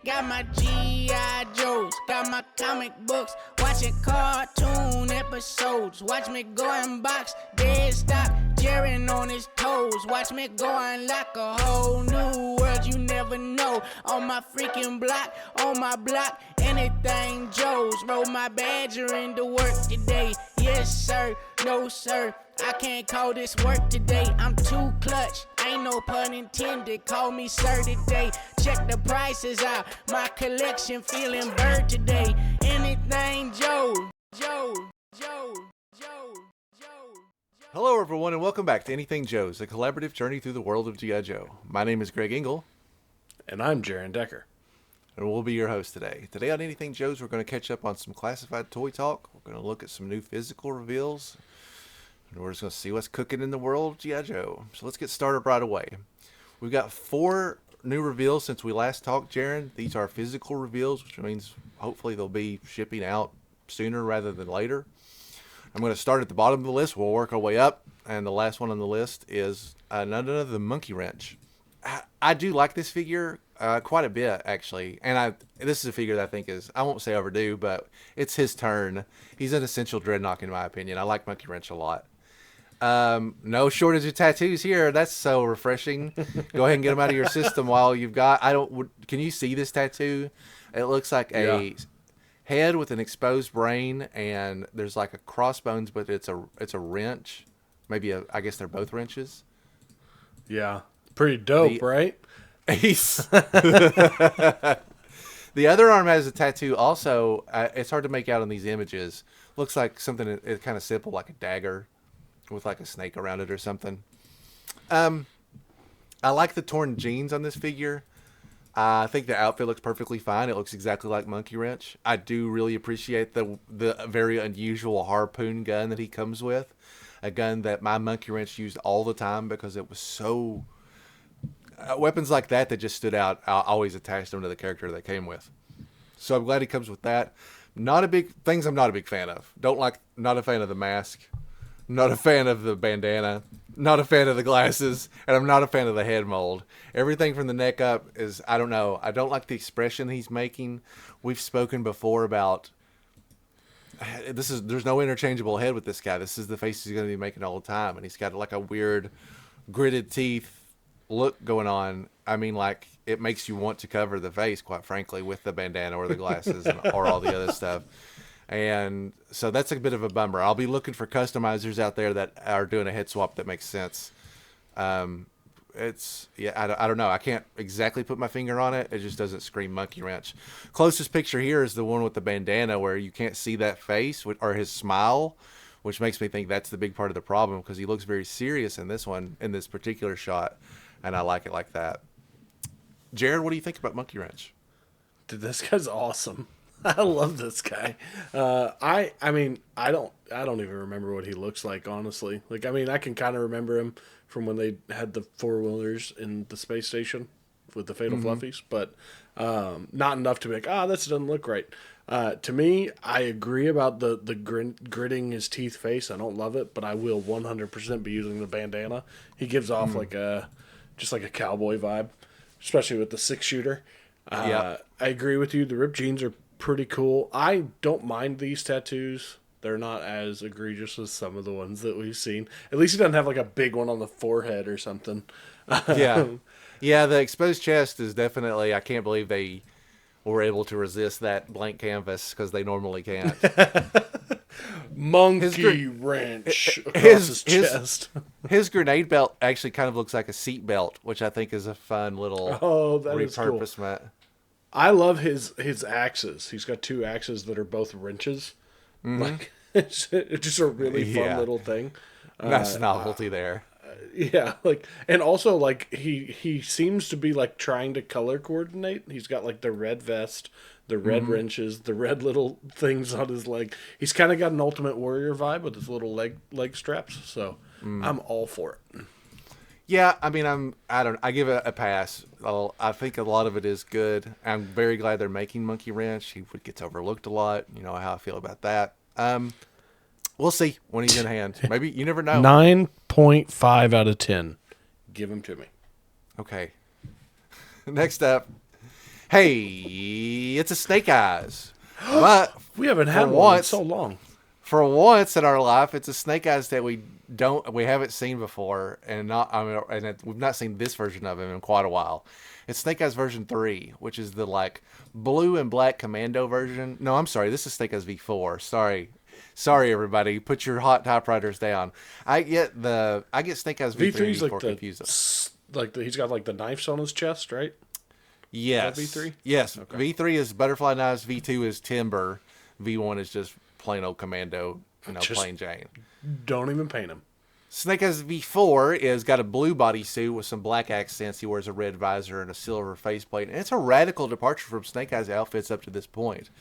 Got my G.I. Joes, got my comic books, watching cartoon episodes. Watch me go and box, dead stop, Jaren on his toes. Watch me go and lock a whole new world you never know. On my freaking block, on my block, anything Joe's. Roll my badger into work today. Yes, sir, no, sir. I can't call this work today. I'm too clutch. Ain't no pun intended. Call me sir today. Check the prices out. My collection feeling bird today. Anything Joe. Hello, everyone, and welcome back to Anything Joe's, a collaborative journey through the world of G.I. Joe. My name is Greg Engel. And I'm Jaren Decker. And we'll be your host today. Today on Anything Joe's, we're going to catch up on some classified toy talk. We're going to look at some new physical reveals. And we're just going to see what's cooking in the world of G.I. Joe. So let's get started right away. We've got 4 new reveals since we last talked, Jaren. These are physical reveals, which means hopefully they'll be shipping out sooner rather than later. I'm going to start at the bottom of the list. We'll work our way up. And the last one on the list is none other than Monkey Wrench. I do like this figure quite a bit, actually. And this is a figure that I think is, I won't say overdue, but it's his turn. He's an essential dreadnought, in my opinion. I like Monkey Wrench a lot. No shortage of tattoos here. That's so refreshing. Go ahead and get them out of your system while you've got, can you see this tattoo? It looks like a head with an exposed brain, and there's like a crossbones, but it's a wrench. Maybe I guess they're both wrenches. Yeah. Pretty dope, right? The other arm has a tattoo also. It's hard to make out in these images. Looks like something it's kind of simple, like a dagger with like a snake around it or something. I like the torn jeans on this figure. I think the outfit looks perfectly fine. It looks exactly like Monkey Wrench. I do really appreciate the very unusual harpoon gun that he comes with. A gun that my Monkey Wrench used all the time because it was so... weapons like that just stood out. I always attached them to the character they came with. So I'm glad he comes with that. I'm not a big fan of. Not a fan of the mask. Not a fan of the bandana. Not a fan of the glasses. And I'm not a fan of the head mold. Everything from the neck up is, I don't know. I don't like the expression he's making. We've spoken before about there's no interchangeable head with this guy. This is the face he's going to be making all the time. And he's got like a weird gritted teeth look going on. I mean, like, it makes you want to cover the face, quite frankly, with the bandana or the glasses or all the other stuff. And so that's a bit of a bummer. I'll be looking for customizers out there that are doing a head swap that makes sense. I don't know. I can't exactly put my finger on it. It just doesn't scream Monkey Wrench. Closest picture here is the one with the bandana where you can't see that face or his smile, which makes me think that's the big part of the problem because he looks very serious in this one, in this particular shot. And I like it like that. Jared, what do you think about Monkey Wrench? Dude, this guy's awesome. I love this guy. I mean, I don't even remember what he looks like, honestly. Like, I mean, I can kind of remember him from when they had the 4-wheelers in the space station with the Fatal Fluffies, but not enough to be like, this doesn't look right. To me, I agree about the gritting his teeth face. I don't love it, but I will 100% be using the bandana. He gives off just like a cowboy vibe, especially with the 6-shooter. I agree with you. The ripped jeans are pretty cool. I don't mind these tattoos. They're not as egregious as some of the ones that we've seen. At least he doesn't have like a big one on the forehead or something. Yeah, the exposed chest is definitely, I can't believe they were able to resist that blank canvas because they normally can't. Monkey Wrench across his chest. His grenade belt actually kind of looks like a seat belt, which I think is a fun little repurposement. Cool. I love his axes. He's got 2 axes that are both wrenches. Like, it's just a really fun little thing. Nice novelty there. Yeah, like, and also like he seems to be like trying to color coordinate. He's got like the red vest, the red wrenches, the red little things on his leg. He's kind of got an Ultimate Warrior vibe with his little leg straps. So I'm all for it. Yeah, I mean, I give it a pass. I think a lot of it is good. I'm very glad they're making Monkey Wrench. He gets overlooked a lot. You know how I feel about that. We'll see when he's in hand. Maybe, you never know. 9.5 out of 10. Give him to me. Okay. Next up, Hey, it's a Snake Eyes. But We haven't had for one in once, so long. for once in our life, it's a Snake Eyes that we haven't seen before, and we've not seen this version of him in quite a while. It's Snake Eyes version 3, which is the like blue and black commando version. No, I'm sorry, this is Snake Eyes V4. Sorry, everybody. Put your hot typewriters down. I get Snake Eyes V3 V3's before like confusing. he's got like the knives on his chest, right? Yes. Is that V3? Yes. Okay. V3 is butterfly knives. V2 is timber. V1 is just plain old commando. Plain Jane. Don't even paint him. Snake Eyes V4 is got a blue bodysuit with some black accents. He wears a red visor and a silver faceplate. And it's a radical departure from Snake Eyes outfits up to this point.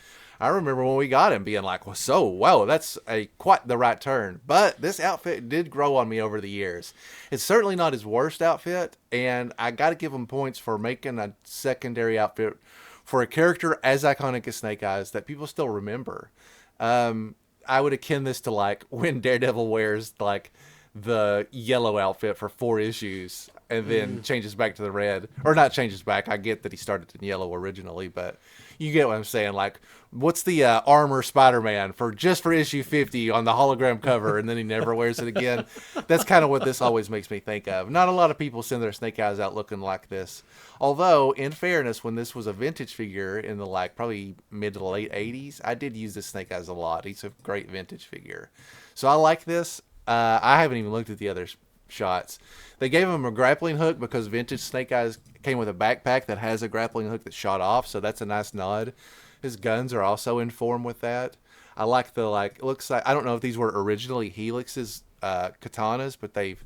I remember when we got him being like, wow, that's quite the right turn. But this outfit did grow on me over the years. It's certainly not his worst outfit, and I got to give him points for making a secondary outfit for a character as iconic as Snake Eyes that people still remember. I would akin this to like when Daredevil wears like the yellow outfit for 4 issues and then changes back to the red, or not changes back. I get that he started in yellow originally, but you get what I'm saying. Like, what's the armor Spider-Man for issue 50 on the hologram cover, and then he never wears it again? That's kind of what this always makes me think of. Not a lot of people send their Snake Eyes out looking like this. Although, in fairness, when this was a vintage figure in the like probably mid to late 80s, I did use this Snake Eyes a lot. He's a great vintage figure. So I like this. I haven't even looked at the other shots. They gave him a grappling hook because vintage Snake Eyes came with a backpack that has a grappling hook that shot off, so that's a nice nod. His guns are also in form with that. I like the it looks like, I don't know if these were originally Helix's katanas, but they've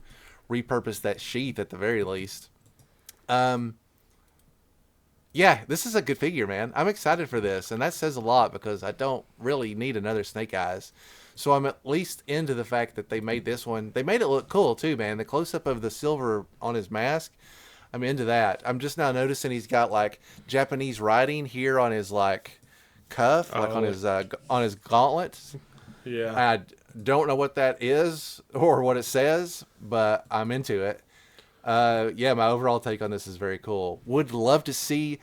repurposed that sheath at the very least. Yeah, this is a good figure, man. I'm excited for this, and that says a lot because I don't really need another Snake Eyes. So I'm at least into the fact that they made this one. They made it look cool too, man. The close-up of the silver on his mask, I'm into that. I'm just now noticing he's got like Japanese writing here on his like cuff, like on his gauntlet. Yeah. I don't know what that is or what it says, but I'm into it. Yeah, my overall take on this is very cool. Would love to see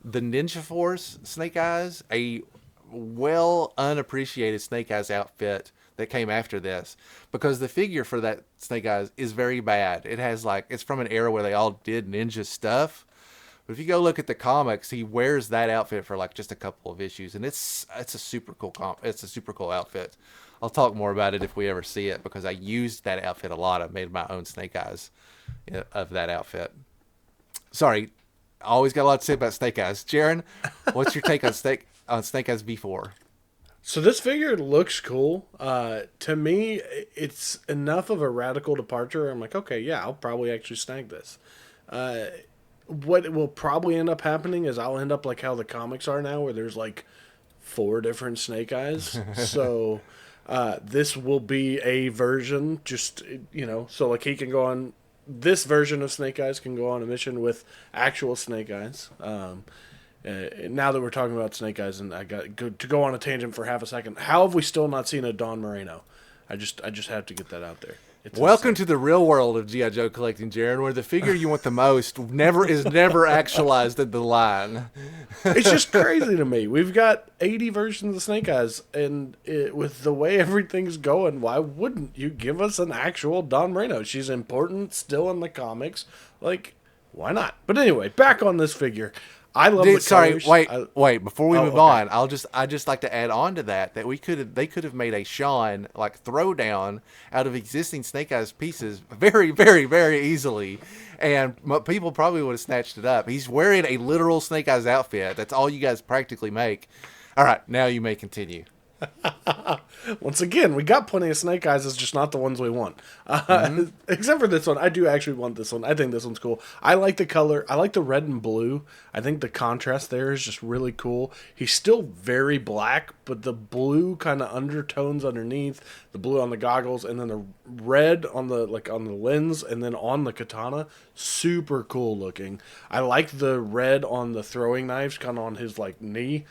the Ninja Force Snake Eyes, a well unappreciated Snake Eyes outfit that came after this, because the figure for that Snake Eyes is very bad. It has like, it's from an era where they all did ninja stuff. But if you go look at the comics, he wears that outfit for like just a couple of issues, and it's a super cool it's a super cool outfit. I'll talk more about it if we ever see it, because I used that outfit a lot. I made my own Snake Eyes of that outfit. Sorry, I always got a lot to say about Snake Eyes. Jaren, what's your take on Snake Eyes V4? So this figure looks cool. To me, it's enough of a radical departure. I'm like, okay, yeah, I'll probably actually snag this. What will probably end up happening is I'll end up like how the comics are now, where there's like 4 different Snake Eyes. So this will be a version, just, so like he can go on, this version of Snake Eyes can go on a mission with actual Snake Eyes. Now that we're talking about Snake Eyes, and I got to go on a tangent for half a second, how have we still not seen a Don Moreno? I just have to get that out there. Welcome to the real world of G.I. Joe collecting, Jaren, where the figure you want the most is never actualized in the line. It's just crazy to me. We've got 80 versions of Snake Eyes, and with the way everything's going, why wouldn't you give us an actual Don Moreno? She's important still in the comics. Like, why not? But anyway, back on this figure. I love the colors. Wait. Before we move on, I just like to add on to that they could have made a Sean like throwdown out of existing Snake Eyes pieces very, very, very easily, and people probably would have snatched it up. He's wearing a literal Snake Eyes outfit. That's all you guys practically make. All right, now you may continue. Once again, we got plenty of Snake Eyes, it's just not the ones we want. Except for this one. I do actually want this one. I think this one's cool. I like the color. I like the red and blue. I think the contrast there is just really cool. He's still very black, but the blue kind of undertones underneath, the blue on the goggles, and then the red on the lens, and then on the katana. Super cool looking. I like the red on the throwing knives, kind of on his like knee.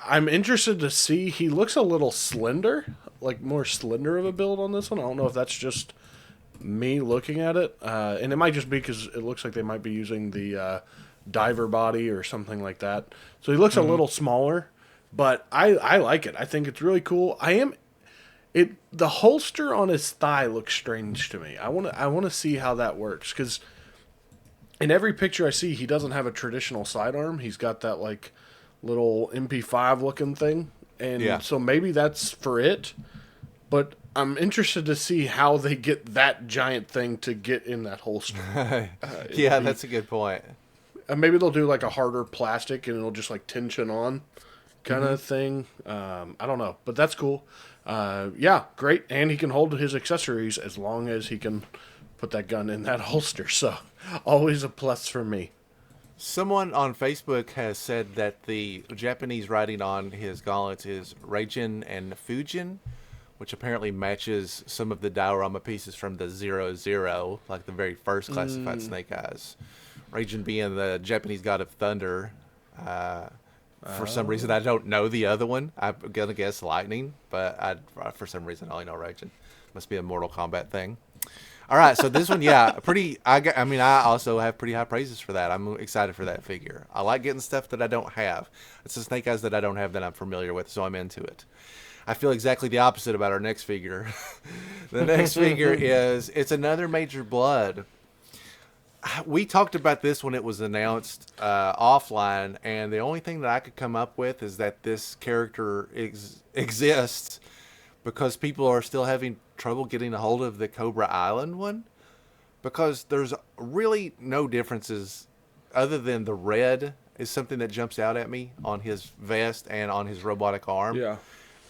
I'm interested to see. He looks a little slender, like more slender of a build on this one. I don't know if that's just me looking at it, and it might just be because it looks like they might be using the diver body or something like that. So he looks a little smaller, but I like it. I think it's really cool. The holster on his thigh looks strange to me. I want to see how that works, because in every picture I see, he doesn't have a traditional sidearm. He's got that like little MP5 looking thing, and so maybe that's for it. But I'm interested to see how they get that giant thing to get in that holster. That's a good point. Maybe they'll do like a harder plastic and it'll just like tension on kind of thing. I don't know, but that's cool. Great. And he can hold his accessories as long as he can put that gun in that holster. So always a plus for me. Someone on Facebook has said that the Japanese writing on his gauntlets is Raijin and Fujin, which apparently matches some of the diorama pieces from the 00, like the very first classified Snake Eyes. Raijin being the Japanese god of thunder. For some reason, I don't know the other one. I'm going to guess lightning, but for some reason, I only know Raijin. Must be a Mortal Kombat thing. All right, so this one, I also have pretty high praises for that. I'm excited for that figure. I like getting stuff that I don't have. It's the Snake Eyes that I don't have that I'm familiar with, so I'm into it. I feel exactly the opposite about our next figure. The next figure it's another Major Blood. We talked about this when it was announced offline, and the only thing that I could come up with is that this character exists because people are still having trouble getting a hold of the Cobra Island one, because there's really no differences other than the red is something that jumps out at me on his vest and on his robotic arm. Yeah.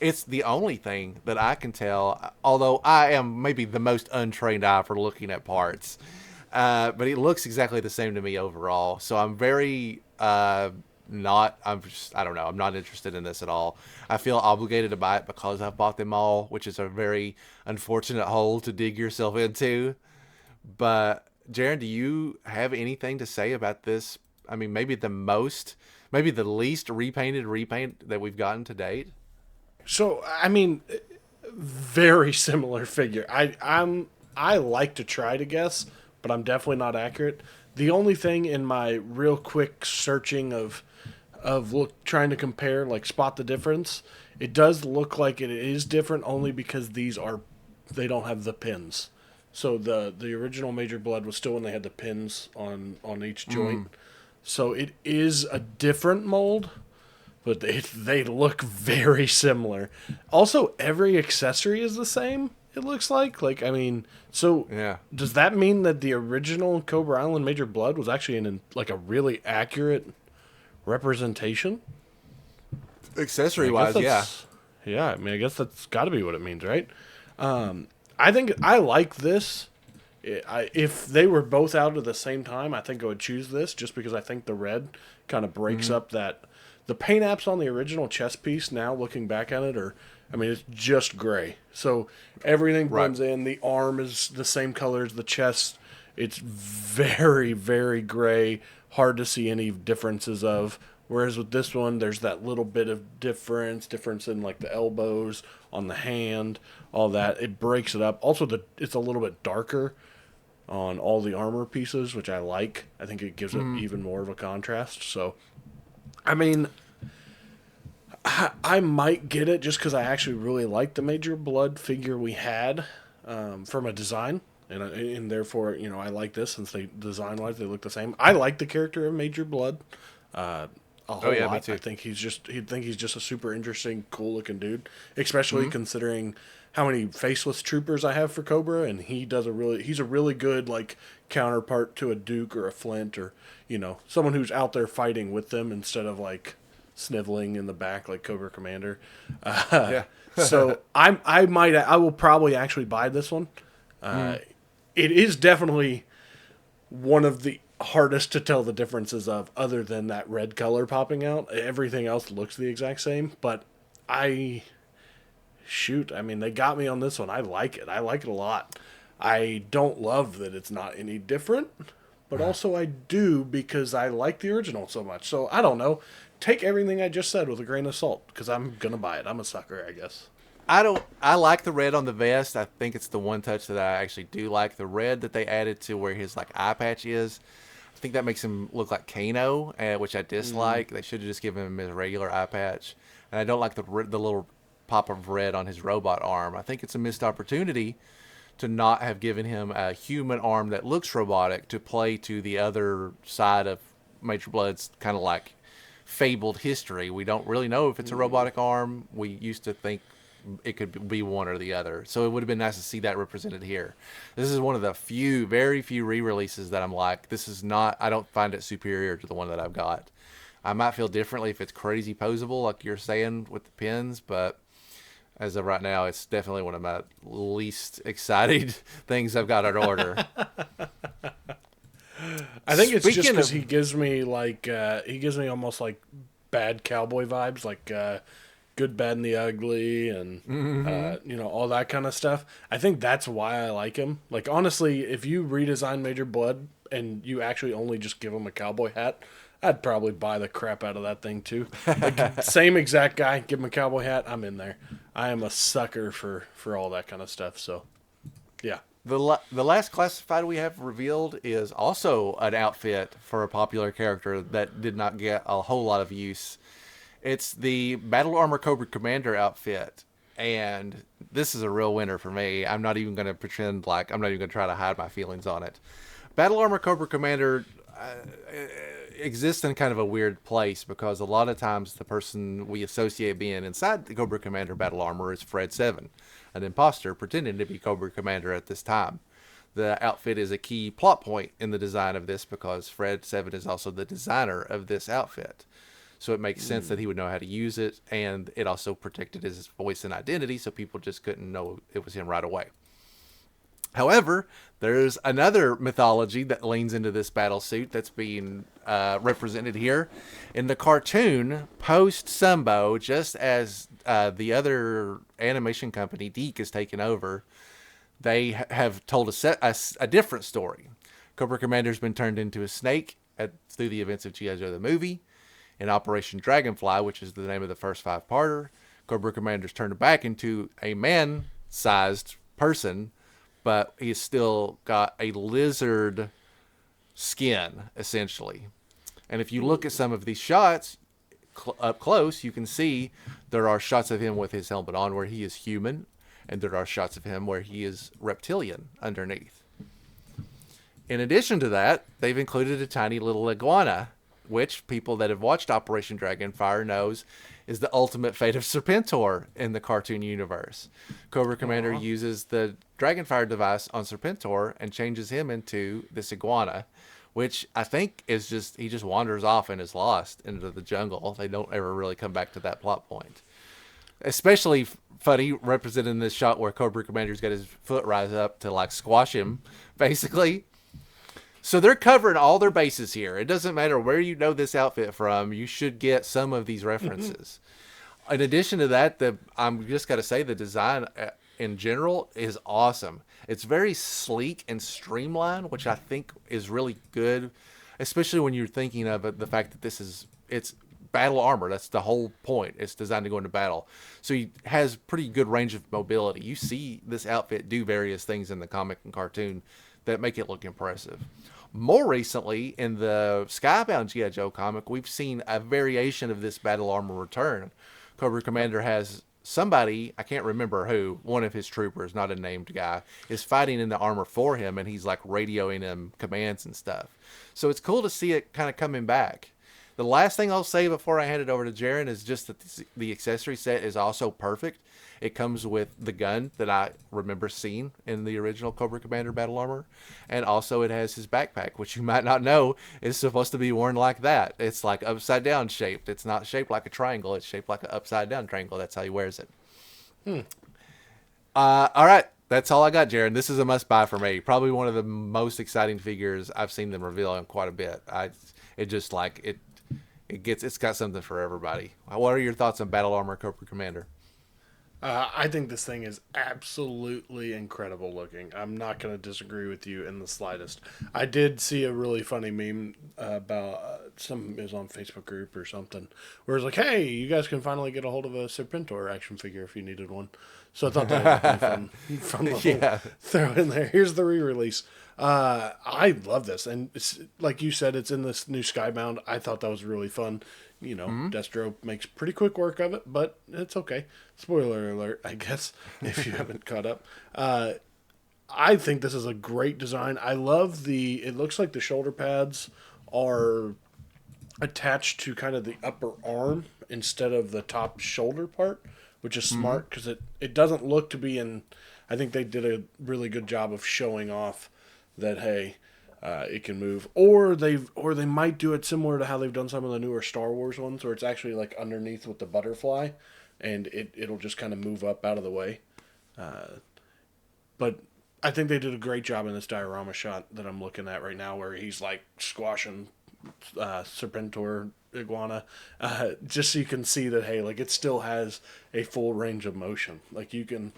It's the only thing that I can tell, although I am maybe the most untrained eye for looking at parts. But it looks exactly the same to me overall. So I'm very I don't know. I'm not interested in this at all. I feel obligated to buy it because I've bought them all, which is a very unfortunate hole to dig yourself into. But Jaren, do you have anything to say about this? I mean, maybe the least repaint that we've gotten to date. So, I mean, very similar figure. I like to try to guess, but I'm definitely not accurate. The only thing in my real quick searching of trying to compare, like spot the difference, it does look like it is different only because they don't have the pins. So the original Major Blood was still when they had the pins on each joint. So it is a different mold, but they look very similar. Also, every accessory is the same, it looks like. Does that mean that the original Cobra Island Major Blood was actually in like a really accurate representation? Accessory-wise, yeah. Yeah, I mean, I guess that's got to be what it means, right? I think I like this. If they were both out at the same time, I think I would choose this just because I think the red kind of breaks up that... The paint apps on the original chest piece now, looking back at it, it's just gray. So everything blends in. The arm is the same color as the chest. It's very, very gray. Hard to see any differences of. Whereas with this one, there's that little bit of difference in like the elbows, on the hand, all that. It breaks it up. Also, it's a little bit darker on all the armor pieces, which I like. I think it gives it even more of a contrast. So... I mean, I might get it just because I actually really like the Major Blood figure we had from a design. And therefore, I like this since design-wise, they look the same. I like the character of Major Blood a whole lot. Me too. I think he's just a super interesting, cool-looking dude, especially considering how many faceless troopers I have for Cobra, and he's a really good, like, counterpart to a Duke or a Flint or, someone who's out there fighting with them instead of, like, sniveling in the back like Cobra Commander. So I will probably actually buy this one. It is definitely one of the hardest to tell the differences of, other than that red color popping out. Everything else looks the exact same, but they got me on this one. I like it. I like it a lot. I don't love that it's not any different, but also I do because I like the original so much. So I don't know. Take everything I just said with a grain of salt because I'm going to buy it. I'm a sucker, I guess. I like the red on the vest. I think it's the one touch that I actually do like. The red that they added to where his like eye patch is, I think that makes him look like Kano, which I dislike. They should have just given him his regular eye patch. And I don't like the little pop of red on his robot arm. I think it's a missed opportunity to not have given him a human arm that looks robotic to play to the other side of Major Blood's kind of like fabled history. We don't really know if it's a robotic arm. We used to think it could be one or the other. So it would have been nice to see that represented here. This is one of the very few re-releases that I'm like, this is not, I don't find it superior to the one that I've got. I might feel differently if it's crazy posable, like you're saying with the pins, but as of right now, it's definitely one of my least excited things I've got in order. I think it's just because he gives me almost like bad cowboy vibes, like Good, Bad, and the Ugly, and all that kind of stuff. I think that's why I like him. Like, honestly, if you redesign Major Blood and you actually only just give him a cowboy hat, I'd probably buy the crap out of that thing too. Like, same exact guy, give him a cowboy hat, I'm in there. I am a sucker for all that kind of stuff. So, yeah. The last classified we have revealed is also an outfit for a popular character that did not get a whole lot of use. It's the Battle Armor Cobra Commander outfit, and this is a real winner for me. I'm not even going to pretend like I'm not even going to try to hide my feelings on it. Battle Armor Cobra Commander exists in kind of a weird place because a lot of times the person we associate being inside the Cobra Commander Battle Armor is Fred 7, an imposter pretending to be Cobra Commander at this time. The outfit is a key plot point in the design of this because Fred 7 is also the designer of this outfit. So it makes sense that he would know how to use it, and it also protected his voice and identity, so people just couldn't know it was him right away. However, there's another mythology that leans into this battle suit that's being represented here. In the cartoon, post-Sumbo, just as the other animation company, Deke, has taken over, they have told a different story. Cobra Commander's been turned into a snake through the events of G.I. Joe the movie. In Operation Dragonfly, which is the name of the first 5-parter, Cobra Commander's turned back into a man-sized person, but he's still got a lizard skin, essentially. And if you look at some of these shots up close, you can see there are shots of him with his helmet on where he is human, and there are shots of him where he is reptilian underneath. In addition to that, they've included a tiny little iguana, which people that have watched Operation Dragonfire knows is the ultimate fate of Serpentor in the cartoon universe. Cobra Commander uses the Dragonfire device on Serpentor and changes him into this iguana, which I think is he just wanders off and is lost into the jungle. They don't ever really come back to that plot point. Especially funny representing this shot where Cobra Commander's got his foot rise up to like squash him, basically. So they're covering all their bases here. It doesn't matter where you know this outfit from. You should get some of these references. In addition to that, I'm just got to say the design in general is awesome. It's very sleek and streamlined, which I think is really good, especially when you're thinking of the fact that it's battle armor. That's the whole point. It's designed to go into battle. So he has pretty good range of mobility. You see this outfit do various things in the comic and cartoon that make it look impressive. More recently, in the Skybound G.I. Joe comic, we've seen a variation of this battle armor return. Cobra Commander has somebody, I can't remember who, one of his troopers, not a named guy, is fighting in the armor for him, and he's like radioing him commands and stuff. So it's cool to see it kind of coming back. The last thing I'll say before I hand it over to Jaren is just that the accessory set is also perfect. It comes with the gun that I remember seeing in the original Cobra Commander Battle Armor. And also it has his backpack, which you might not know is supposed to be worn like that. It's like upside down shaped. It's not shaped like a triangle. It's shaped like an upside down triangle. That's how he wears it. All right. That's all I got, Jaren. This is a must buy for me. Probably one of the most exciting figures I've seen them reveal in quite a bit. It's got something for everybody. What are your thoughts on Battle Armor Cobra Commander? I think this thing is absolutely incredible looking. I'm not going to disagree with you in the slightest. I did see a really funny meme about some is on Facebook group or something where it's like, "Hey, you guys can finally get a hold of a Serpentor action figure if you needed one." So I thought that was a pretty fun little Yeah. throw in there. Here's the re-release. I love this, and it's, like you said, it's in this new Skybound. I thought that was really fun. You know, Destro makes pretty quick work of it, but it's okay. Spoiler alert, I guess, if you haven't caught up. I think this is a great design. I love it looks like the shoulder pads are attached to kind of the upper arm instead of the top shoulder part, which is smart because it doesn't look to be in. I think they did a really good job of showing off that, hey, it can move, or they might do it similar to how they've done some of the newer Star Wars ones, where it's actually like underneath with the butterfly, and it'll just kind of move up out of the way. But I think they did a great job in this diorama shot that I'm looking at right now, where he's like squashing Serpentor iguana, just so you can see that, hey, like it still has a full range of motion. Like you can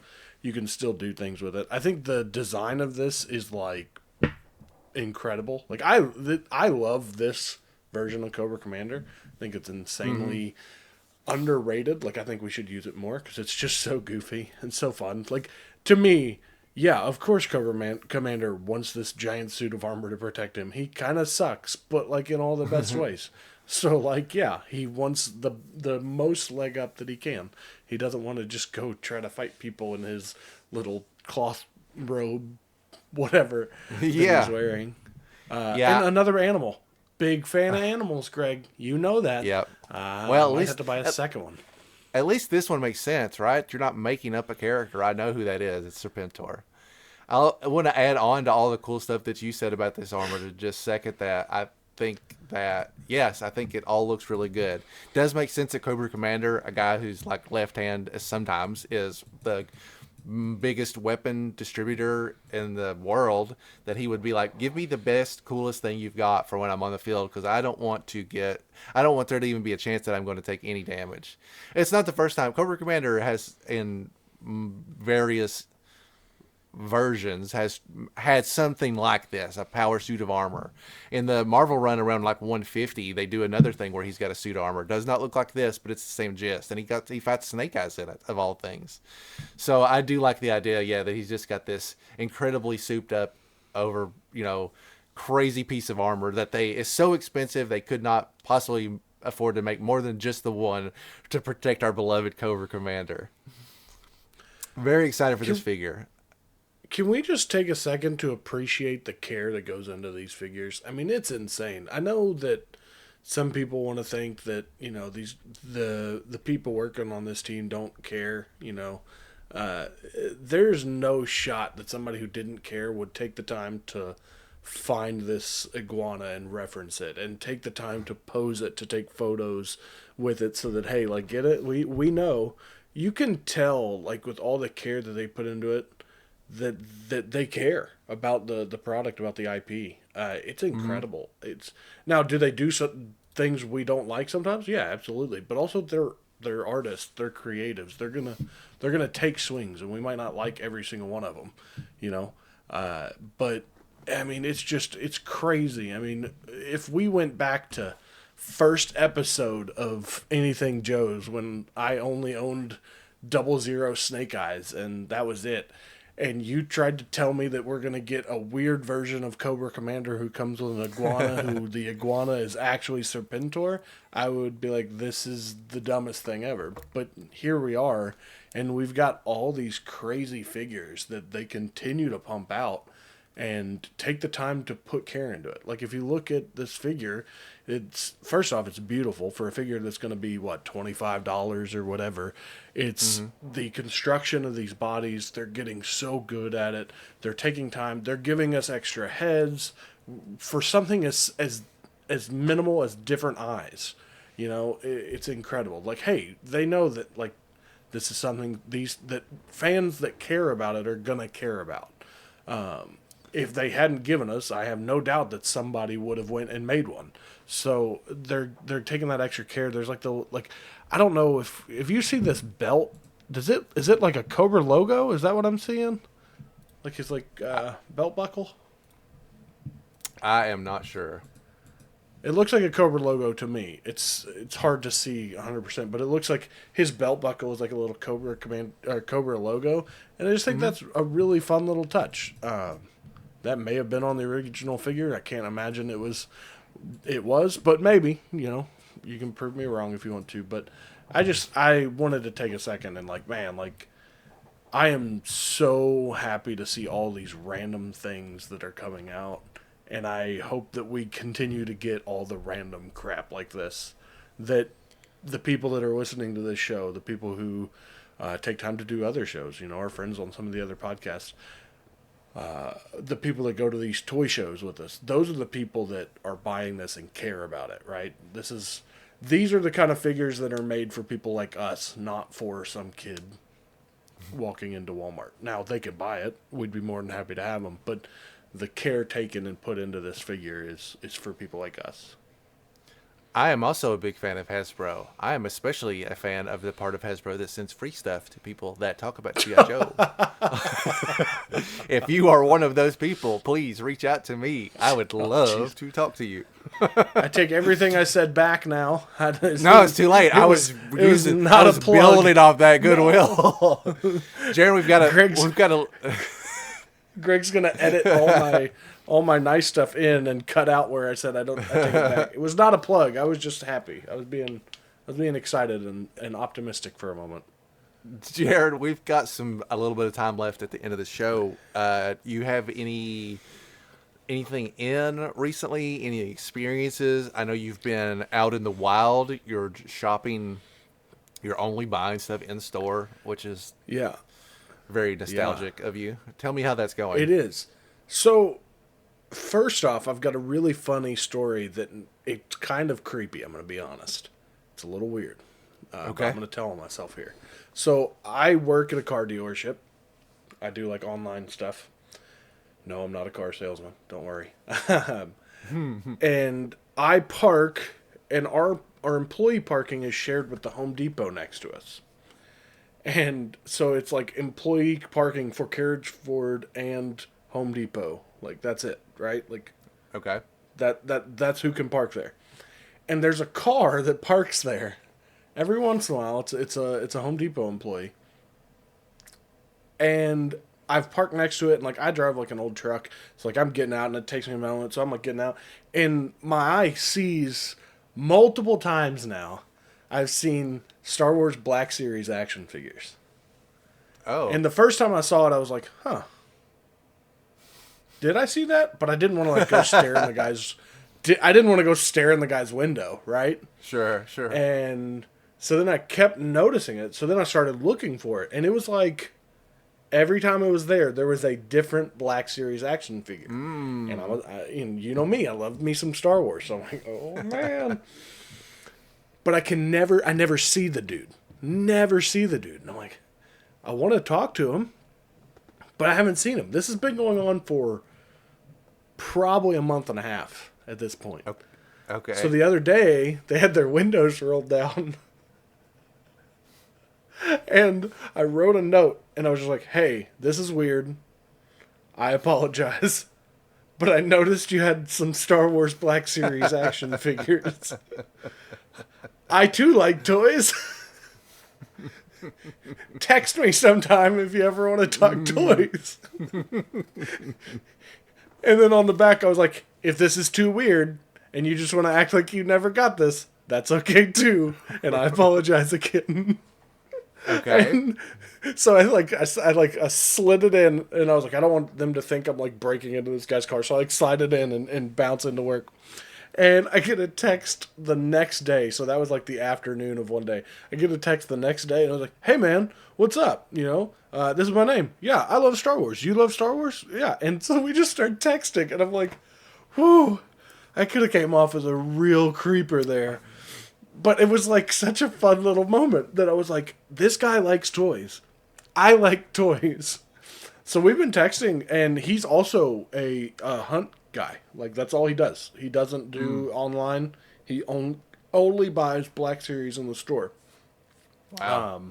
still do things with it. I think the design of this is like incredible. Like I love this version of Cobra Commander. I think it's insanely underrated. Like I think we should use it more because it's just so goofy and so fun. Like to me, yeah, of course Commander wants this giant suit of armor to protect him. He kind of sucks, but like in all the best ways. So like, yeah, he wants the most leg up that he can. He doesn't want to just go try to fight people in his little cloth robe, whatever that he's wearing. And another animal. Big fan of animals, Greg. You know that. Yep. Well, at least have to buy a second one. At least this one makes sense, right? You're not making up a character. I know who that is. It's Serpentor. I want to add on to all the cool stuff that you said about this armor to just second that. I think that, yes, I think it all looks really good. Does make sense that Cobra Commander, a guy who's like left hand sometimes, is the biggest weapon distributor in the world, that he would be like, give me the best, coolest thing you've got for when I'm on the field, because I don't want there to even be a chance that I'm going to take any damage. It's not the first time. Cobra Commander has, in various versions, has had something like this, a power suit of armor. In the Marvel run around like 150, they do another thing where he's got a suit of armor. Does not look like this, but it's the same gist. And he fights Snake Eyes in it, of all things. So I do like the idea, yeah, that he's just got this incredibly souped up over, crazy piece of armor that is so expensive they could not possibly afford to make more than just the one to protect our beloved Cobra Commander. Very excited for this figure. Can we just take a second to appreciate the care that goes into these figures? I mean, it's insane. I know that some people want to think that, the people working on this team don't care, there's no shot that somebody who didn't care would take the time to find this iguana and reference it and take the time to pose it, to take photos with it so that, hey, like, get it? We know. You can tell, like, with all the care that they put into it, that they care about the product, about the IP. It's incredible. It's now, do they do some things we don't like sometimes? Yeah, absolutely. But also they're artists, they're creatives. They're gonna take swings, and we might not like every single one of them, But I mean, it's crazy. I mean, if we went back to first episode of Anything Joe's, when I only owned 00 Snake Eyes, and that was it. And you tried to tell me that we're going to get a weird version of Cobra Commander who comes with an iguana, who the iguana is actually Serpentor, I would be like, this is the dumbest thing ever. But here we are, and we've got all these crazy figures that they continue to pump out and take the time to put care into it. Like, if you look at this figure, first off, it's beautiful for a figure that's going to be, $25 or whatever. It's the construction of these bodies. They're getting so good at it. They're taking time. They're giving us extra heads for something as minimal as different eyes. It's incredible. Like, hey, they know that, like, this is something that fans that care about it are going to care about. If they hadn't given us, I have no doubt that somebody would have went and made one. So they're taking that extra care. There's I don't know if you see this belt Is it like a Cobra logo? Is that what I'm seeing? Like his belt buckle? I am not sure. It looks like a Cobra logo to me. It's hard to see 100%, but it looks like his belt buckle is like a little Cobra logo, and I just think that's a really fun little touch. That may have been on the original figure. I can't imagine it was, but maybe, you can prove me wrong if you want to. But I wanted to take a second and I am so happy to see all these random things that are coming out. And I hope that we continue to get all the random crap like this. That the people that are listening to this show, the people who take time to do other shows, our friends on some of the other podcasts, the people that go to these toy shows with us, those are the people that are buying this and care about it, right? These are the kind of figures that are made for people like us, not for some kid walking into Walmart. Now, if they could buy it, we'd be more than happy to have them, but the care taken and put into this figure is for people like us. I am also a big fan of Hasbro. I am especially a fan of the part of Hasbro that sends free stuff to people that talk about G.I. Joe. If you are one of those people, please reach out to me. I would love to talk to you. I take everything I said back now. No, it's too late. I was building off that goodwill. Jaren, we've got to. Greg's gonna edit all my nice stuff in and cut out where I said I take it back. It was not a plug. I was just happy. I was being excited and optimistic for a moment. Jared, we've got a little bit of time left at the end of the show. You have anything in recently? Any experiences? I know you've been out in the wild. You're shopping. You're only buying stuff in store, which is very nostalgic of you. Tell me how that's going. It is. So, first off, I've got a really funny story that it's kind of creepy, I'm going to be honest. It's a little weird. Okay. But I'm going to tell myself here. So, I work at a car dealership. I do online stuff. No, I'm not a car salesman. Don't worry. And I park, and our employee parking is shared with the Home Depot next to us. And so it's employee parking for Carriage Ford and Home Depot. That's it, right? Okay. That's who can park there. And there's a car that parks there. Every once in a while, it's a Home Depot employee. And I've parked next to it, and I drive an old truck. So I'm getting out, and it takes me a moment. So I'm getting out, and my eye sees multiple times now. I've seen Star Wars Black Series action figures. Oh. And the first time I saw it, I was like, huh. Did I see that? But I didn't want to go stare in the guy's... I didn't want to go stare in the guy's window, right? Sure. And so then I kept noticing it. So then I started looking for it. And it was every time it was there was a different Black Series action figure. And you know me, I love me some Star Wars. So I'm like, oh, man. But I never see the dude. Never see the dude. And I'm like, I want to talk to him, but I haven't seen him. This has been going on for probably a month and a half at this point. Okay. So the other day, they had their windows rolled down. And I wrote a note, and I was just like, hey, this is weird. I apologize. But I noticed you had some Star Wars Black Series action figures. I too like toys. Text me sometime if you ever want to talk toys. And then on the back, I was like, if this is too weird and you just want to act like you never got this, that's okay too. And I apologize again. Okay. And so I slid it in, and I was like, I don't want them to think I'm breaking into this guy's car. So I slide it in and bounce into work. And I get a text the next day. So that was the afternoon of one day. I get a text the next day, and I was like, hey, man, what's up? This is my name. Yeah, I love Star Wars. You love Star Wars? Yeah. And so we just start texting, and I'm like, whew, I could have came off as a real creeper there. But it was such a fun little moment that I was like, this guy likes toys. I like toys. So we've been texting, and he's also a hunt guy. That's all he does. He doesn't do online. He only buys Black Series in the store. Wow.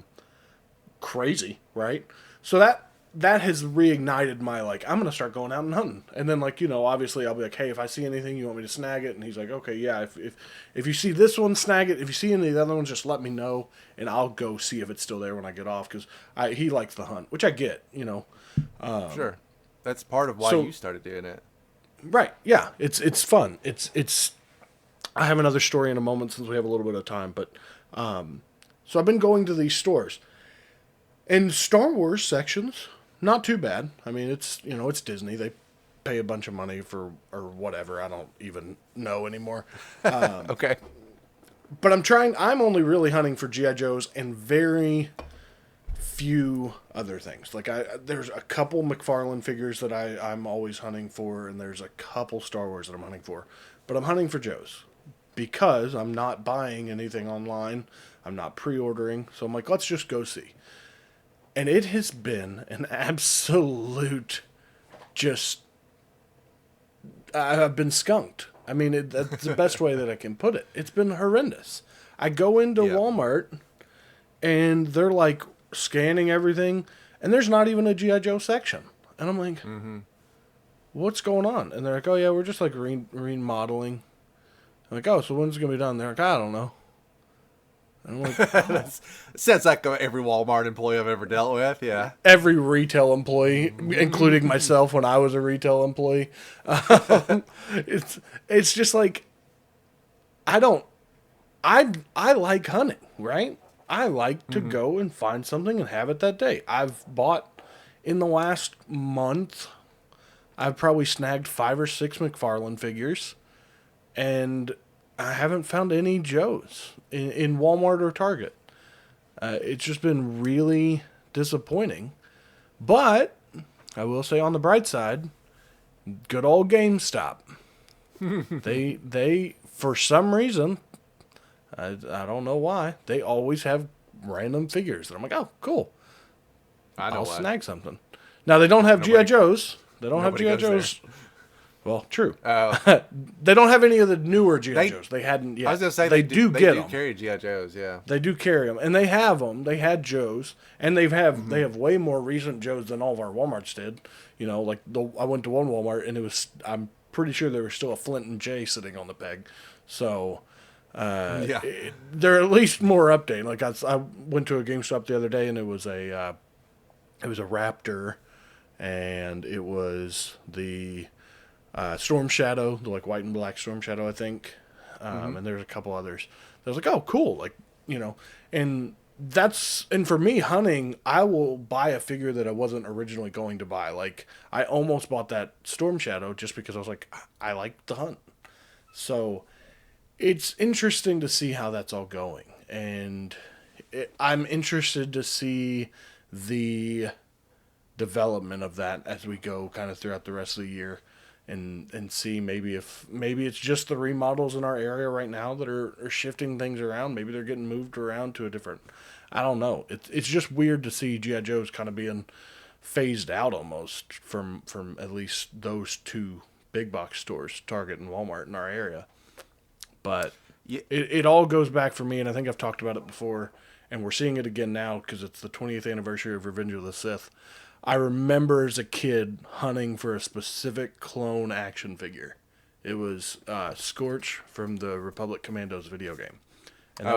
crazy, right? So that has reignited my, like, I'm going to start going out and hunting. And then, like, obviously I'll be like, hey, if I see anything, you want me to snag it? And he's like, okay, yeah, if you see this one, snag it. If you see any of the other ones, just let me know, and I'll go see if it's still there when I get off, because he likes the hunt, which I get, Sure. That's part of why you started doing it. Right, yeah, it's fun. It's I have another story in a moment since we have a little bit of time, but so I've been going to these stores. And Star Wars sections, not too bad. I mean, it's Disney. They pay a bunch of money for, or whatever. I don't even know anymore. Okay. But I'm only really hunting for G.I. Joes and very few other things. Like, there's a couple McFarlane figures that I'm always hunting for, and there's a couple Star Wars that I'm hunting for. But I'm hunting for Joes because I'm not buying anything online. I'm not pre-ordering. So I'm like, let's just go see. And it has been an absolute I've been skunked. I mean, that's the best way that I can put it. It's been horrendous. I go into Walmart, and they're, like, scanning everything, and there's not even a G.I. Joe section. And I'm like, what's going on? And they're like, oh, yeah, we're just, like, remodeling. I'm like, oh, so when's it going to be done? They're like, I don't know. And I'm like, oh. Sounds like every Walmart employee I've ever dealt with, yeah. Every retail employee, including myself when I was a retail employee. It's just like, I like hunting, right? I like to go and find something and have it that day. I've bought, in the last month, I've probably snagged 5 or 6 McFarlane figures, and I haven't found any Joes in Walmart or Target. It's just been really disappointing. But I will say, on the bright side, good old GameStop. They for some reason, I don't know why, they always have random figures. And I'm like, oh, cool. I'll snag something. Now, they don't have G.I. Joes. They don't have G.I. Joes. There. Well, true. They don't have any of the newer G.I. Joes. They hadn't yet. I was going to say, they do carry G.I. Joes, yeah. They do carry them. And they have them. They had Joes. And they have way more recent Joes than all of our Walmarts did. Like, I went to one Walmart, and I'm pretty sure there was still a Flint and J sitting on the peg. So, they're at least more updated. Like, I went to a GameStop the other day, and it was a Raptor, and it was the Storm Shadow, the, like, white and black Storm Shadow, I think. And there's a couple others. I was like, oh, cool. Like, and for me, hunting, I will buy a figure that I wasn't originally going to buy. Like, I almost bought that Storm Shadow just because I was like, I like the hunt. So it's interesting to see how that's all going. And I'm interested to see the development of that as we go kind of throughout the rest of the year. And see maybe it's just the remodels in our area right now that are shifting things around. Maybe they're getting moved around to a different. I don't know. It's just weird to see G.I. Joe's kind of being phased out almost from at least those 2 big box stores, Target and Walmart, in our area. But it all goes back for me, and I think I've talked about it before, and we're seeing it again now because it's the 20th anniversary of Revenge of the Sith. I remember as a kid hunting for a specific clone action figure. It was Scorch from the Republic Commandos video game. And that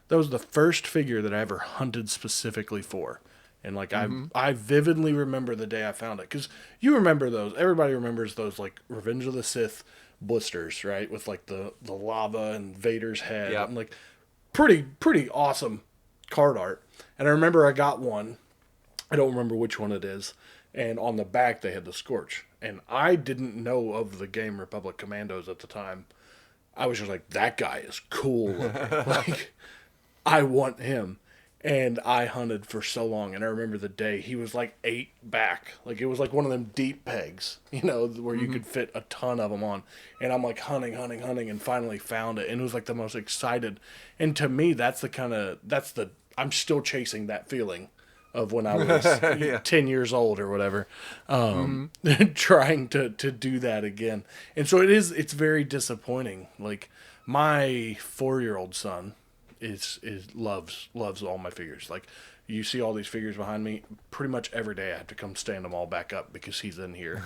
was the first figure that I ever hunted specifically for. And, like, I vividly remember the day I found it. Because you remember those. Everybody remembers those, like, Revenge of the Sith blisters, right? With, like, the lava and Vader's head. Yep. And, like, pretty awesome card art. And I remember I got one. I don't remember which one it is. And on the back, they had the Scorch. And I didn't know of the game Republic Commandos at the time. I was just like, that guy is cool looking. Like, I want him. And I hunted for so long. And I remember the day he was like 8 back. Like, it was like one of them deep pegs, where you could fit a ton of them on. And I'm like hunting, and finally found it. And it was like the most excited. And to me, I'm still chasing that feeling of when I was 10 years old or whatever, trying to do that again. And so it's very disappointing. Like, my 4-year-old son loves all my figures. Like, you see all these figures behind me. Pretty much every day I have to come stand them all back up because he's in here.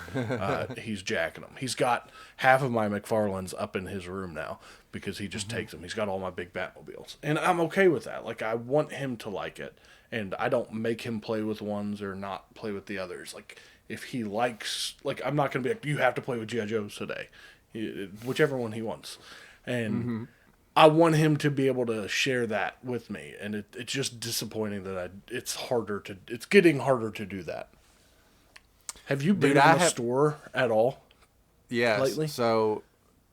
He's jacking them. He's got half of my McFarlanes up in his room now because he just takes them. He's got all my big Batmobiles. And I'm okay with that. Like, I want him to like it. And I don't make him play with ones or not play with the others. Like, if he likes... Like, I'm not going to be like, you have to play with G.I. Joes today. Whichever one he wants. And... I want him to be able to share that with me, and it's just disappointing that it's getting harder to do that. Have you been in the store at all? Yes. Lately? So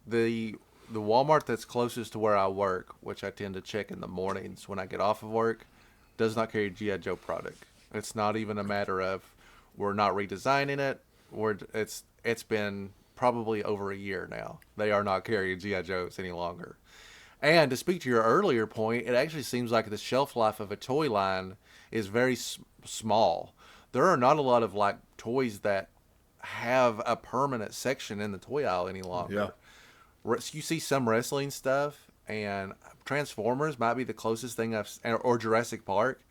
the Walmart that's closest to where I work, which I tend to check in the mornings when I get off of work, does not carry G.I. Joe product. It's not even a matter of we're not redesigning it. It's been probably over a year now. They are not carrying G.I. Joes any longer. And to speak to your earlier point, it actually seems like the shelf life of a toy line is very small. There are not a lot of like toys that have a permanent section in the toy aisle any longer. Yeah. You see some wrestling stuff, and Transformers might be the closest thing or Jurassic Park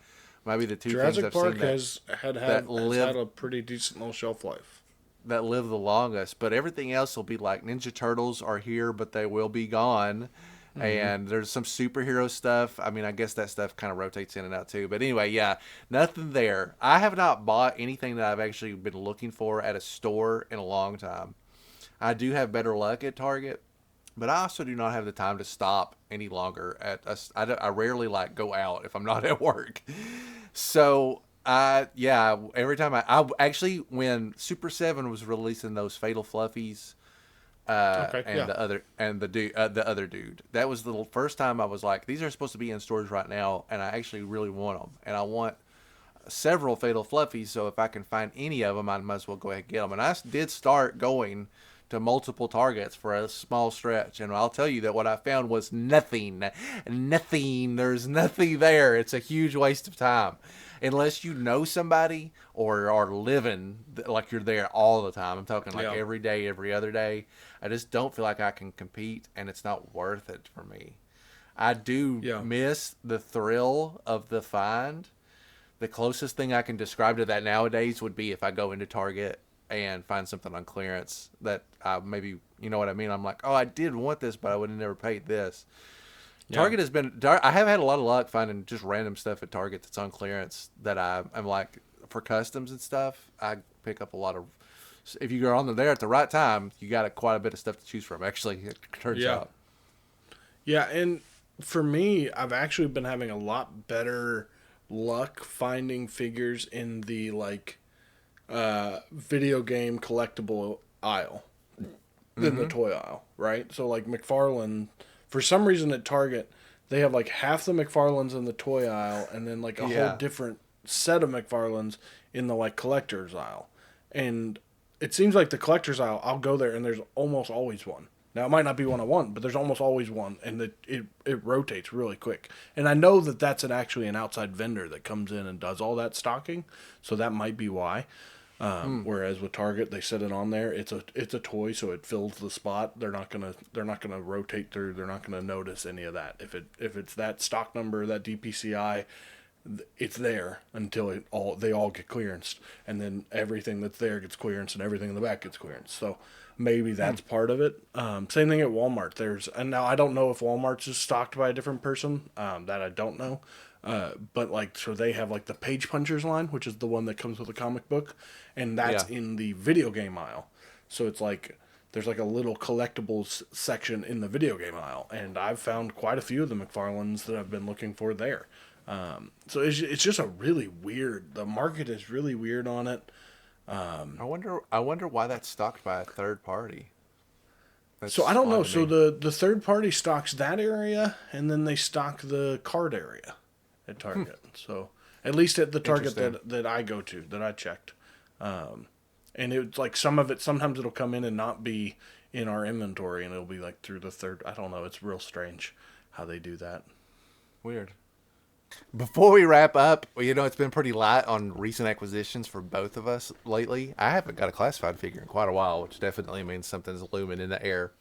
might be the two things I've Park seen has had a pretty decent little shelf life. That live the longest, but everything else will be like Ninja Turtles are here, but they will be gone. And there's some superhero stuff. I mean, I guess that stuff kind of rotates in and out too. But anyway, yeah, nothing there. I have not bought anything that I've actually been looking for at a store in a long time. I do have better luck at Target, but I also do not have the time to stop any longer at us. I rarely like go out if I'm not at work. So every time I actually, when Super 7 was releasing those Fatal Fluffies, the other dude. That was the first time I was like, these are supposed to be in stores right now, and I actually really want them. And I want several Fatal Fluffies, so if I can find any of them, I might as well go ahead and get them. And I did start going to multiple Targets for a small stretch, and I'll tell you that what I found was nothing. There's nothing there. It's a huge waste of time. Unless you know somebody or are living like you're there all the time. I'm talking like every day, every other day. I just don't feel like I can compete, and it's not worth it for me. I do miss the thrill of the find. The closest thing I can describe to that nowadays would be if I go into Target and find something on clearance that maybe, you know what I mean? I'm like, oh, I did want this, but I would have never paid this. Target has been... I have had a lot of luck finding just random stuff at Target that's on clearance that I'm like, for customs and stuff, I pick up a lot of... If you go on there at the right time, you got quite a bit of stuff to choose from, actually, it turns out. Yeah, and for me, I've actually been having a lot better luck finding figures in the, like, video game collectible aisle than the toy aisle, right? So, like, McFarlane... For some reason at Target, they have like half the McFarlanes in the toy aisle and then like a whole different set of McFarlanes in the like collector's aisle. And it seems like the collector's aisle, I'll go there and there's almost always one. Now, it might not be one I want, but there's almost always one, and it rotates really quick. And I know that that's actually an outside vendor that comes in and does all that stocking, so that might be why. Whereas with Target, they set it on there. It's a toy, so it fills the spot. They're not gonna rotate through. They're not gonna notice any of that. If it's that stock number, that DPCI, it's there until they all get clearanced, and then everything that's there gets clearanced, and everything in the back gets clearanced. So maybe that's part of it. Same thing at Walmart. And now I don't know if Walmart's is stocked by a different person. That I don't know. But like, so they have like the Page Punchers line, which is the one that comes with a comic book, and that's in the video game aisle. So it's like, there's like a little collectibles section in the video game aisle, and I've found quite a few of the McFarlanes that I've been looking for there. So it's just the market is really weird on it. I wonder why that's stocked by a third party. So I don't know. So the third party stocks that area, and then they stock the card area at Target. So at least at the Target that I go to, that I checked. And it's like sometimes it'll come in and not be in our inventory, and it'll be like through the third. I don't know. It's real strange how they do that. Weird. Before we wrap up, it's been pretty light on recent acquisitions for both of us lately. I haven't got a classified figure in quite a while, which definitely means something's looming in the air.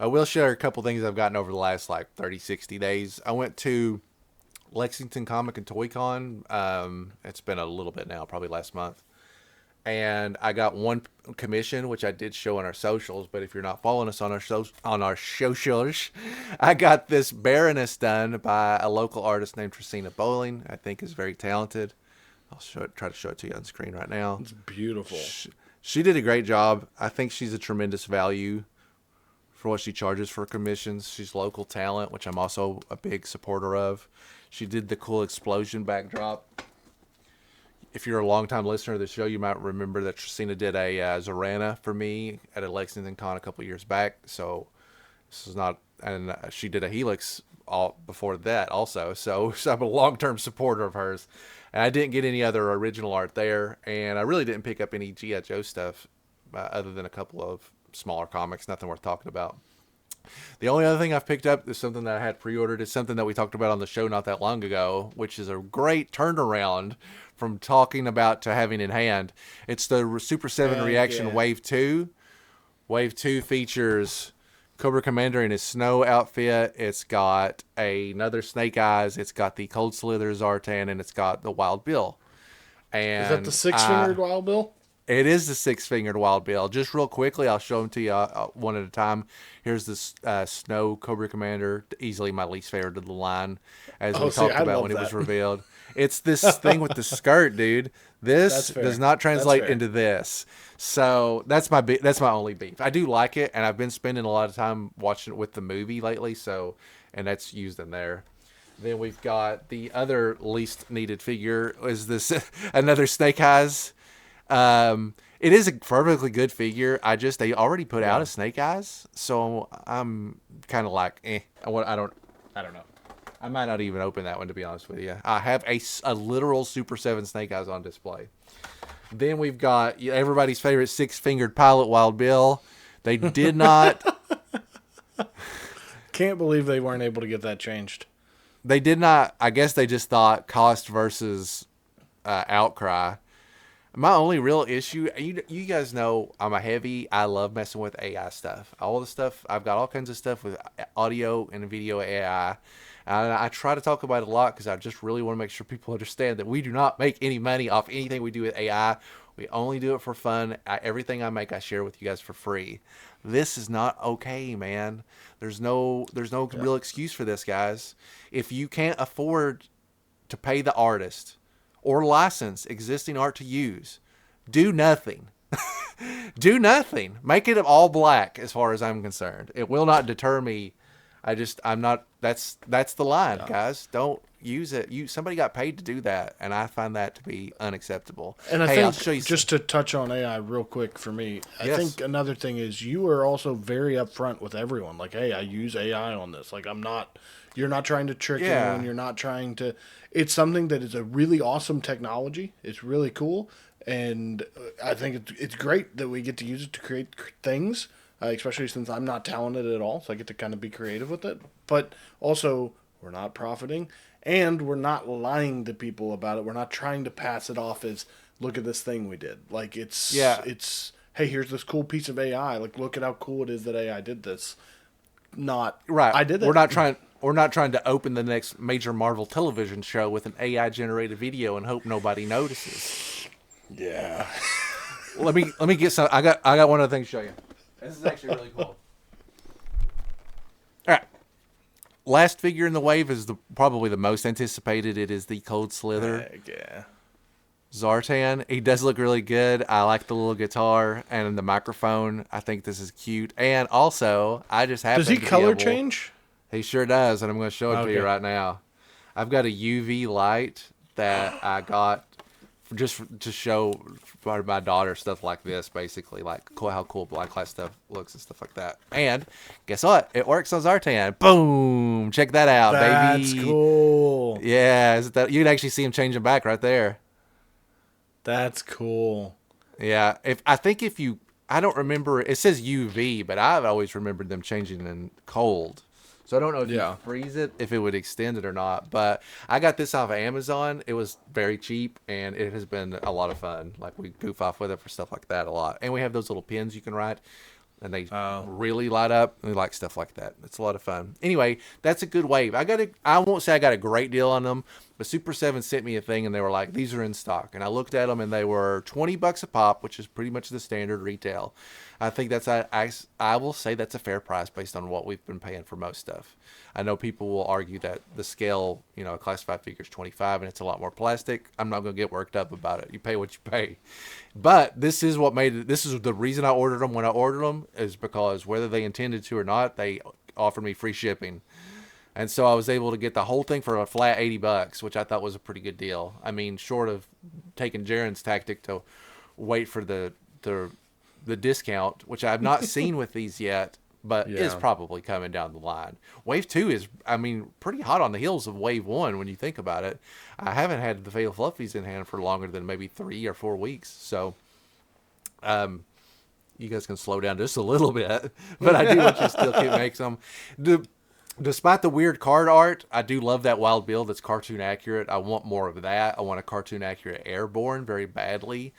I will share a couple things I've gotten over the last like 30, 60 days. I went to Lexington Comic and Toy Con. It's been a little bit now, probably last month. And I got one commission, which I did show on our socials. But if you're not following us on our socials, I got this Baroness done by a local artist named Tracina Bowling. I think is very talented. I'll try to show it to you on screen right now. It's beautiful. She did a great job. I think she's a tremendous value for what she charges for commissions. She's local talent, which I'm also a big supporter of. She did the cool explosion backdrop. If you're a longtime listener of the show, you might remember that Tracina did a Zorana for me at a Lexington Con a couple years back. So this is not, and she did a Helix all before that also. So I'm a long-term supporter of hers. And I didn't get any other original art there, and I really didn't pick up any G.I. Joe stuff other than a couple of smaller comics, nothing worth talking about. The only other thing I've picked up is something that I had pre-ordered. It's something that we talked about on the show not that long ago, which is a great turnaround from talking about to having in hand. It's the Super 7 Reaction Wave 2. Wave 2 features Cobra Commander in his snow outfit. It's got another Snake Eyes. It's got the Cold Slither Zartan, and it's got the Wild Bill. And is that the six-fingered Wild Bill? It is the six-fingered Wild Bill. Just real quickly, I'll show them to you one at a time. Here's the Snow Cobra Commander, easily my least favorite of the line, as we talked about when it was revealed. It's this thing with the skirt, dude. This does not translate into this. So that's my only beef. I do like it, and I've been spending a lot of time watching it with the movie lately, and that's used in there. Then we've got the other least needed figure is this another Snake Eyes. It is a perfectly good figure. They already put out a Snake Eyes, so I'm kind of like, I don't know. I might not even open that one, to be honest with you. I have a literal Super 7 Snake Eyes on display. Then we've got everybody's favorite six-fingered Pilot Wild Bill. They did not. Can't believe they weren't able to get that changed. They did not. I guess they just thought cost versus outcry. My only real issue, you guys know I'm a heavy, I love messing with AI stuff. All the stuff, I've got all kinds of stuff with audio and video AI. And I try to talk about it a lot because I just really want to make sure people understand that we do not make any money off anything we do with AI. We only do it for fun. Everything I make, I share with you guys for free. This is not okay, man. There's no real excuse for this, guys. If you can't afford to pay the artist or license existing art to use, do nothing. Do nothing. Make it all black as far as I'm concerned. It will not deter me. I'm not, that's the line, guys. Don't use it. Somebody got paid to do that, and I find that to be unacceptable. And I think, I'll show you just to touch on AI real quick for me, I think another thing is you are also very upfront with everyone. Like, hey, I use AI on this. Like, you're not trying to trick anyone. You're not trying to, it's something that is a really awesome technology. It's really cool. And I think it's great that we get to use it to create things, especially since I'm not talented at all. So I get to kind of be creative with it. But also, we're not profiting, and we're not lying to people about it. We're not trying to pass it off as, look at this thing we did. Like, it's, hey, here's this cool piece of AI. Like, look at how cool it is that AI did this. Not, right. I did that. We're not trying to open the next major Marvel television show with an AI-generated video and hope nobody notices. Yeah. let me get some. I got one other thing to show you. This is actually really cool. All right. Last figure in the wave is probably the most anticipated. It is the Cold Slither. Heck yeah. Zartan. He does look really good. I like the little guitar and the microphone. I think this is cute. And also, I just happen to Does he color change? He sure does, and I'm going to show it to you right now. I've got a UV light that I got just to show my daughter stuff like this, basically, like how cool black light stuff looks and stuff like that. And guess what? It works on Zartan. Boom! Check that out, baby. That's cool. Yeah, you can actually see him changing back right there. That's cool. Yeah, I don't remember. It says UV, but I've always remembered them changing in cold. So I don't know if you freeze it, if it would extend it or not. But I got this off of Amazon. It was very cheap, and it has been a lot of fun. Like, we goof off with it for stuff like that a lot. And we have those little pins you can write. and they really light up. We like stuff like that. It's a lot of fun. Anyway, that's a good wave. I won't say I got a great deal on them, but Super 7 sent me a thing, and they were like, these are in stock. And I looked at them, and they were $20 a pop, which is pretty much the standard retail. I think I will say that's a fair price based on what we've been paying for most stuff. I know people will argue that the scale, a classified figure is 25 and it's a lot more plastic. I'm not going to get worked up about it. You pay what you pay. But this is the reason I ordered them when I ordered them, is because whether they intended to or not, they offered me free shipping. And so I was able to get the whole thing for a flat $80, which I thought was a pretty good deal. I mean, short of taking Jaren's tactic to wait for the discount, which I've not seen with these yet, but is probably coming down the line. Wave 2 is, pretty hot on the heels of Wave 1 when you think about it. I haven't had the Fatal Fluffies in hand for longer than maybe 3 or 4 weeks. So you guys can slow down just a little bit, but I do want you to still keep making some. Despite the weird card art, I do love that Wild Bill that's cartoon accurate. I want more of that. I want a cartoon accurate Airborne very badly.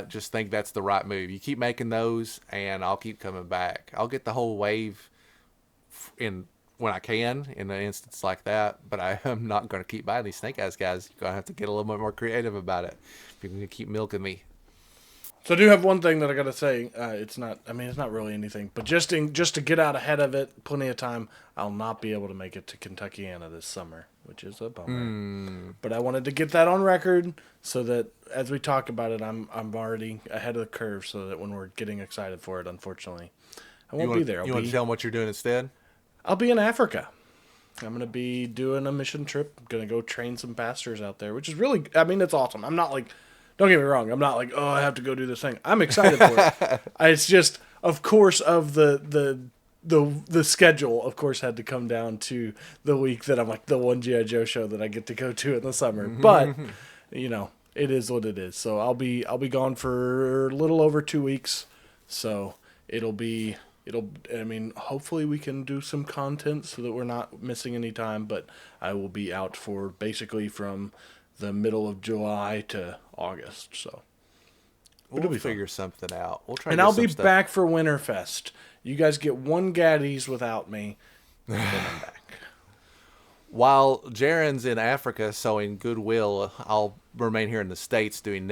Just think that's the right move. You keep making those, and I'll keep coming back. I'll get the whole wave when I can in an instance like that, but I am not going to keep buying these Snake Eyes guys. You're going to have to get a little bit more creative about it if you're going to keep milking me. So I do have one thing that I got to say. It's not really anything, but just to get out ahead of it, plenty of time. I'll not be able to make it to Kentuckiana this summer, which is a bummer. But I wanted to get that on record so that as we talk about it, I'm already ahead of the curve, so that when we're getting excited for it, unfortunately, I won't be there. You want to tell them what you're doing instead? I'll be in Africa. I'm going to be doing a mission trip. I'm going to go train some pastors out there, which is really, it's awesome. I'm not like, don't get me wrong, I'm not like, oh, I have to go do this thing. I'm excited for it. It's just, of course, of the schedule, of course, had to come down to the week that I'm like the one G.I. Joe show that I get to go to in the summer. But, it is what it is. So I'll be gone for a little over 2 weeks. So hopefully we can do some content so that we're not missing any time. But I will be out for basically from the middle of July to August. So we'll figure something out. We'll try. And I'll be back for Winterfest. You guys get one Gaddies without me, and then I'm back. While Jaren's in Africa sowing goodwill, I'll remain here in the States doing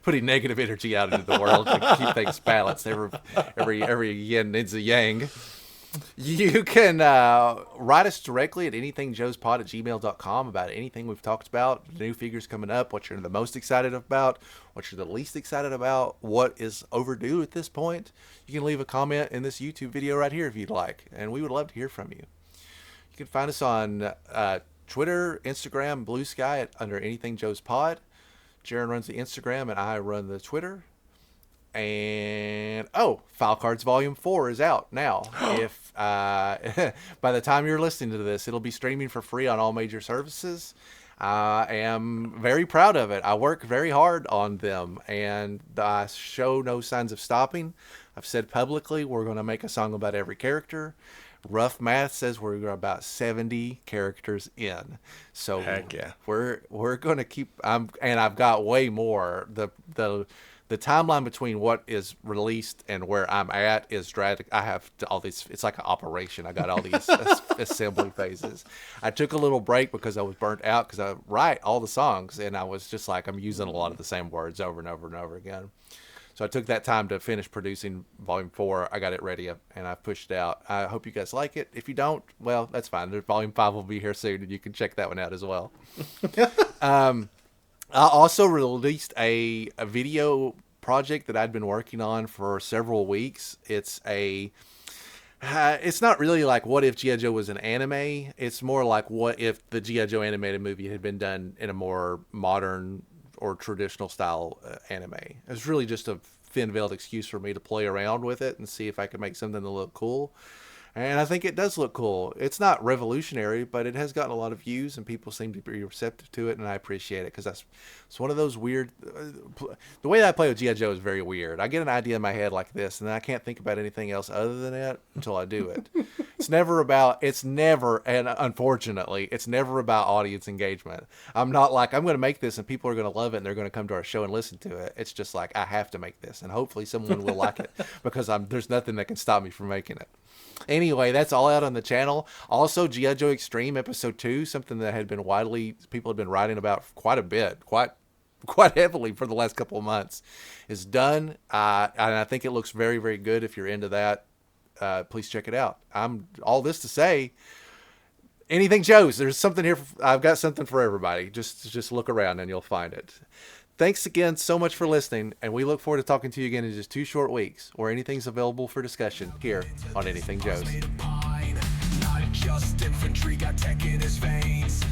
putting negative energy out into the world to keep things balanced. Every yin needs a yang. You can write us directly at anythingjoespod@gmail.com about anything we've talked about, the new figures coming up, what you're the most excited about, what you're the least excited about, what is overdue at this point. You can leave a comment in this YouTube video right here if you'd like, and we would love to hear from you. You can find us on Twitter, Instagram, Blue Sky under Anything Joe's Pod. Jaren runs the Instagram, and I run the Twitter. And File Cards Volume 4 is out now. If by the time you're listening to this, it'll be streaming for free on all major services. I am very proud of it. I work very hard on them, and I show no signs of stopping. I've said publicly we're going to make a song about every character. Rough math says we're about 70 characters in. So heck yeah, we're going to keep. And I've got way more. The timeline between what is released and where I'm at is dramatic. I have all these. It's like an operation. I got all these assembly phases. I took a little break because I was burnt out because I write all the songs, and I was just like, I'm using a lot of the same words over and over and over again. So I took that time to finish producing Volume 4. I got it ready, and I pushed it out. I hope you guys like it. If you don't, well, that's fine. Volume 5 will be here soon, and you can check that one out as well. I also released a video project that I'd been working on for several weeks. It's not really like what if G.I. Joe was an anime. It's more like what if the G.I. Joe animated movie had been done in a more modern or traditional style anime. It was really just a thin-veiled excuse for me to play around with it and see if I could make something that looked cool. And I think it does look cool. It's not revolutionary, but it has gotten a lot of views, and people seem to be receptive to it, and I appreciate it because it's one of those weird. The way that I play with G.I. Joe is very weird. I get an idea in my head like this, and then I can't think about anything else other than it until I do it. And unfortunately, it's never about audience engagement. I'm not like, I'm going to make this and people are going to love it and they're going to come to our show and listen to it. It's just like, I have to make this and hopefully someone will like it because there's nothing that can stop me from making it. Anyway, that's all out on the channel. Also, G.I. Joe Extreme Episode 2, something that people have been writing about quite a bit, quite heavily for the last couple of months, is done. And I think it looks very, very good. If you're into that, please check it out. All this to say, anything Joe's, there's something here. I've got something for everybody. Just look around and you'll find it. Thanks again so much for listening, and we look forward to talking to you again in just 2 short weeks, where anything's available for discussion here on Anything Joe's. Not just infantry, got tech in his veins.